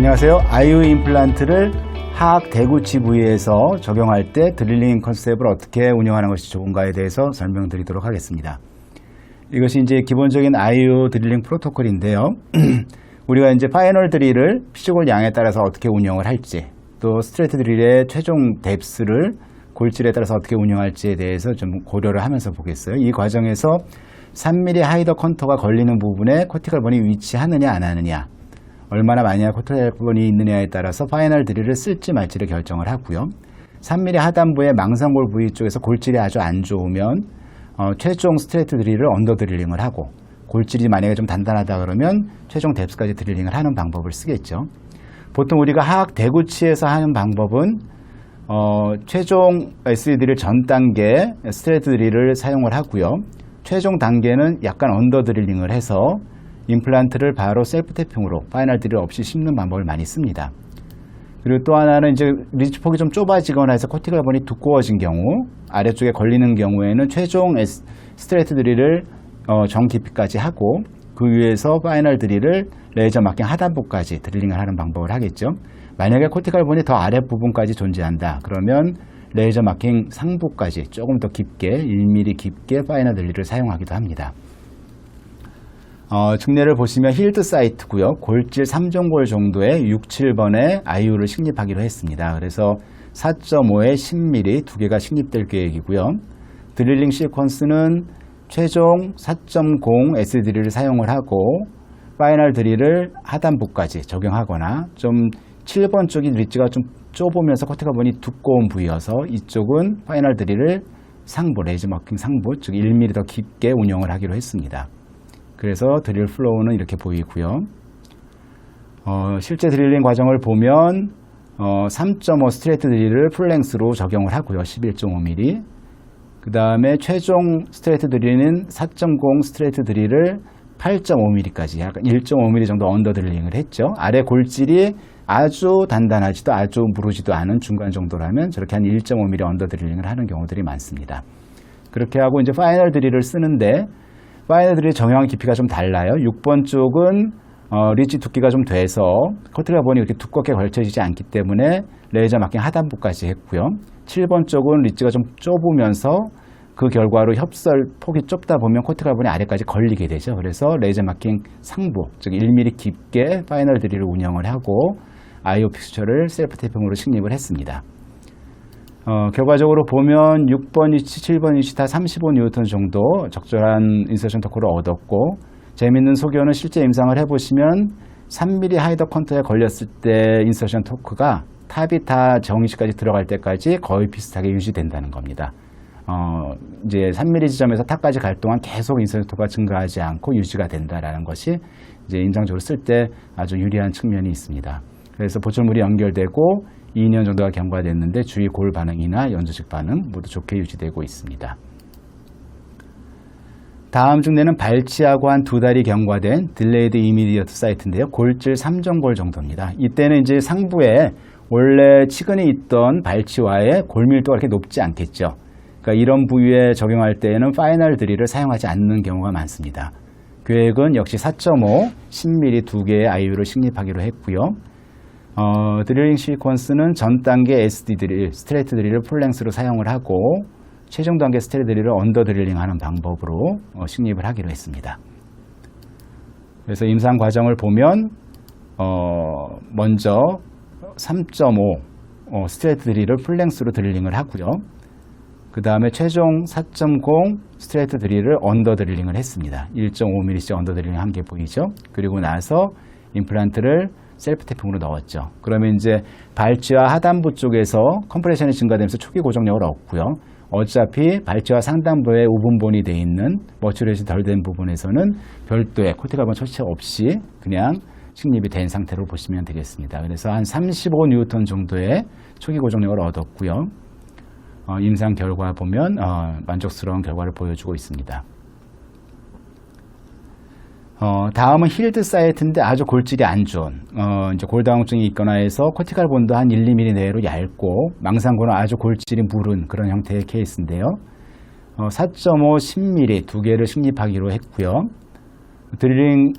안녕하세요. IU 임플란트를 하악 대구치 부위에서 적용할 때 드릴링 컨셉을 어떻게 운영하는 것이 좋은가에 대해서 설명드리도록 하겠습니다. 이것이 이제 기본적인 IU 드릴링 프로토콜인데요. 우리가 이제 파이널 드릴을 피지컬 양에 따라서 어떻게 운영을 할지, 또 스트레이트 드릴의 최종 뎁스를 골질에 따라서 어떻게 운영할지에 대해서 좀 고려를 하면서 보겠어요. 이 과정에서 3mm 하이더 컨터가 걸리는 부분에 코티컬 본이 위치하느냐 안 하느냐, 얼마나 많이 코티컬 본이 있느냐에 따라서 파이널 드릴을 쓸지 말지를 결정을 하고요. 3mm 하단부의 망상골 부위 쪽에서 골질이 아주 안 좋으면 최종 스트레이트 드릴을 언더 드릴링을 하고, 골질이 만약에 좀 단단하다 그러면 최종 뎁스까지 드릴링을 하는 방법을 쓰겠죠. 보통 우리가 하악 대구치에서 하는 방법은 최종 SE 드릴 전 단계 스트레이트 드릴을 사용을 하고요. 최종 단계는 약간 언더 드릴링을 해서 임플란트를 바로 셀프 태핑으로 파이널 드릴 없이 심는 방법을 많이 씁니다. 그리고 또 하나는 이제 리치 폭이 좀 좁아지거나 해서 코티컬 본이 두꺼워진 경우, 아래쪽에 걸리는 경우에는 최종 스트레이트 드릴을 정 깊이까지 하고, 그 위에서 파이널 드릴을 레이저 마킹 하단부까지 드릴링을 하는 방법을 하겠죠. 만약에 코티컬 본이 더 아랫부분까지 존재한다 그러면 레이저 마킹 상부까지 조금 더 깊게 1mm 깊게 파이널 드릴을 사용하기도 합니다. 측내를 보시면 힐드 사이트고요. 골질 3종골 정도의 6, 7번의 IU를 식립하기로 했습니다. 그래서 4.5에 10mm 두 개가 식립될 계획이고요. 드릴링 시퀀스는 최종 4.0 S 드릴을 사용을 하고, 파이널 드릴을 하단부까지 적용하거나, 좀 7번 쪽이 리치가 좀 좁으면서 코티컬 본이 두꺼운 부위여서 이쪽은 파이널 드릴을 상부, 레이저 마킹 상부, 즉 1mm 더 깊게 운영을 하기로 했습니다. 그래서 드릴 플로우는 이렇게 보이고요. 실제 드릴링 과정을 보면 3.5 스트레이트 드릴을 풀랭스로 적용을 하고요. 11.5mm. 그 다음에 최종 스트레이트 드릴은 4.0 스트레이트 드릴을 8.5mm까지 약간 1.5mm 정도 언더 드릴링을 했죠. 아래 골질이 아주 단단하지도 아주 무르지도 않은 중간 정도라면 저렇게 한 1.5mm 언더 드릴링을 하는 경우들이 많습니다. 그렇게 하고 이제 파이널 드릴을 쓰는데, 파이널 드릴 정형 깊이가 좀 달라요. 6번 쪽은 리치 두께가 좀 돼서 코티컬 본이 이렇게 두껍게 걸쳐지지 않기 때문에 레이저 마킹 하단부까지 했고요. 7번 쪽은 리치가 좀 좁으면서 그 결과로 협설 폭이 좁다 보면 코티컬 본이 아래까지 걸리게 되죠. 그래서 레이저 마킹 상부, 즉 1mm 깊게 파이널 드릴을 운영을 하고 IO 픽스처를 셀프 태핑으로 식립을 했습니다. 결과적으로 보면 6번 위치, 7번 위치 다 35N 정도 적절한 인서션 토크를 얻었고, 재미있는 소견은 실제 임상을 해보시면 3mm 하이더 컨터에 걸렸을 때 인서션 토크가 탑이 다 정위치까지 들어갈 때까지 거의 비슷하게 유지된다는 겁니다. 이제 3mm 지점에서 탑까지 갈 동안 계속 인서션 토크가 증가하지 않고 유지가 된다라는 것이 이제 임상적으로 쓸 때 아주 유리한 측면이 있습니다. 그래서 보철물이 연결되고 2년 정도가 경과됐는데 주위 골 반응이나 연조직 반응 모두 좋게 유지되고 있습니다. 다음 중대는 발치하고 한 두 달이 경과된 딜레이드 이미디어트 사이트인데요. 골질 3종골 정도입니다. 이때는 이제 상부에 원래 치근이 있던 발치와의 골밀도가 그렇게 높지 않겠죠. 그러니까 이런 부위에 적용할 때에는 파이널 드릴을 사용하지 않는 경우가 많습니다. 계획은 역시 4.5, 10mm 두 개의 IU를 식립하기로 했고요. 드릴링 시퀀스는 전 단계 SD 드릴, 스트레이트 드릴을 풀랭스로 사용을 하고, 최종 단계 스트레이트 드릴을 언더 드릴링 하는 방법으로 식립을 하기로 했습니다. 그래서 임상 과정을 보면 먼저 3.5 스트레이트 드릴을 풀랭스로 드릴링을 하고요. 그 다음에 최종 4.0 스트레이트 드릴을 언더 드릴링을 했습니다. 1.5mm씩 언더 드릴링 한 게 보이죠? 그리고 나서 임플란트를 셀프 태핑으로 넣었죠. 그러면 이제 발치와 하단부 쪽에서 컴프레션이 증가되면서 초기 고정력을 얻고요. 어차피 발치와 상단부에 우분본이 되어 있는 머추레이션이 덜 된 부분에서는 별도의 코티컬 본 처치 없이 그냥 식립이 된 상태로 보시면 되겠습니다. 그래서 한 35N 정도의 초기 고정력을 얻었고요. 임상 결과 보면 만족스러운 결과를 보여주고 있습니다. 다음은 힐드 사이트인데 아주 골질이 안 좋은, 이제 골다공증이 있거나 해서 코티컬 본도 한 1, 2mm 내로 얇고, 망상골은 아주 골질이 무른 그런 형태의 케이스인데요. 4.5, 10mm 두 개를 식립하기로 했고요. 드릴링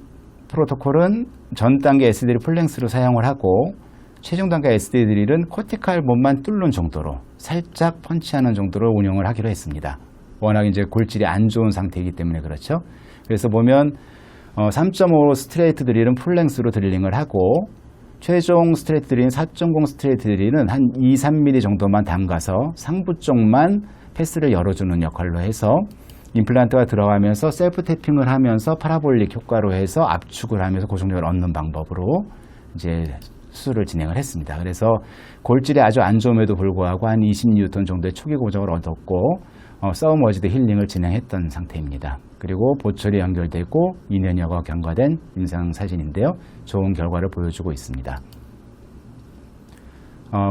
프로토콜은 전 단계 SD 풀랭스로 사용을 하고 최종 단계 SD 드릴은 코티칼 본만 뚫는 정도로 살짝 펀치하는 정도로 운영을 하기로 했습니다. 워낙 이제 골질이 안 좋은 상태이기 때문에 그렇죠. 그래서 보면 3.5 스트레이트 드릴은 풀랭스로 드릴링을 하고 최종 스트레이트 드릴인 4.0 스트레이트 드릴은 한 2, 3mm 정도만 담가서 상부 쪽만 패스를 열어주는 역할로 해서 임플란트가 들어가면서 셀프 탭핑을 하면서 파라볼릭 효과로 해서 압축을 하면서 고정력을 얻는 방법으로 이제 수술을 진행을 했습니다. 그래서 골질이 아주 안 좋음에도 불구하고 한 20N 정도의 초기 고정을 얻었고 서브머지드 힐링을 진행했던 상태입니다. 그리고 보철이 연결되고 2년여가 경과된 임상사진인데요. 좋은 결과를 보여주고 있습니다.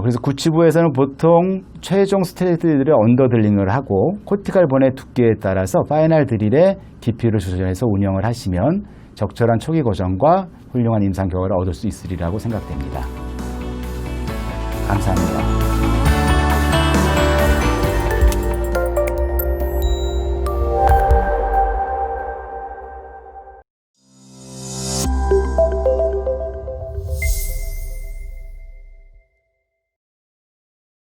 그래서 구치부에서는 보통 최종 스트레이트 드릴을 언더 드릴링을 하고 코티칼 본의 두께에 따라서 파이널 드릴의 깊이를 조절해서 운영을 하시면 적절한 초기 고정과 훌륭한 임상 결과를 얻을 수 있으리라고 생각됩니다. 감사합니다.